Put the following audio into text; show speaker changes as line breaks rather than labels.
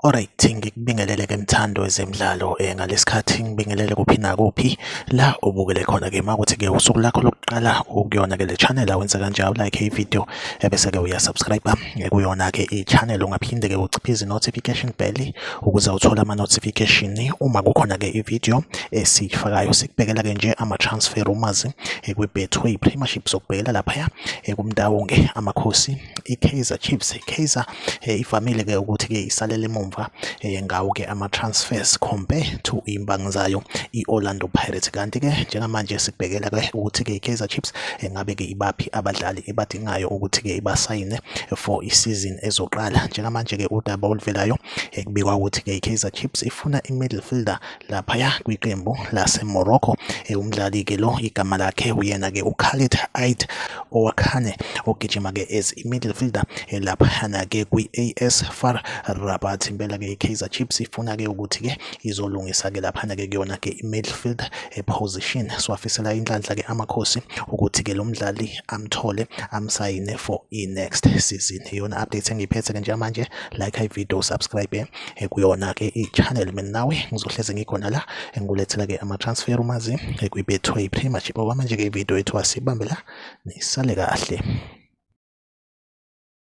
Alright, ngikubingelele ke mthando wezemidlalo ngalesikhathi ngibingelele kuphi nakuphi la ubukele khona ke makuthi ke usuku lakho lokuqala ukuyona ke le channel awenza kanjalo like i-video bese ke uyasubscribe kuyona ke i-channel ungaphinde ke uciphize notification bell ukuze uthole ama notification uma kukhona ke i-video esifakayo. Sikubhekela ke nje ama transfer rumors kwi-Betway Premiership sokubhekela lapha kumntawonke amakhosi i-Kaizer Chiefs. Kaizer ivamile ke ukuthi ke isalele emuva ngawo ke ama-transfers compare to imbangi zayo i-Orlando Pirates. Kanti ke njengamanje sikubhekela ke ukuthi ke i-Kaizer Chiefs ngabe ke ibaphi abadlali ebadingayo ukuthi ke ibasayine for isizini ezoqala. Njengamanje ke udaba oluvelayo kubikwa ukuthi ke i-Kaizer Chiefs ifuna i-midfielder lapha kwiqembu lase-Morocco. Umdlali ke lo igama lakhe uyena ke uKhalid Aid owakhane ogijima ke as i-midfielder lapha ke kwi-AS FAR Rabat. Impela ke i-Kaizer Chiefs ifuna ke ukuthi ke izolungisa ke lapha ke kuyona ke i-midfield position. Siwafisela inhlanhla ke amakhosi ukuthi ke lo mdlali amthole amsayine for i-next season. Iyona update engiyiphethe ke njengamanje. Like i-video, subscribe kuyona ke i-channel. Mina nawe ngizohleze ngikhona la engulethela ke ama-transfer rumors kwi-Betway Premiership. Okwamanje ke i-video yethu asibambe la, nisale kahle.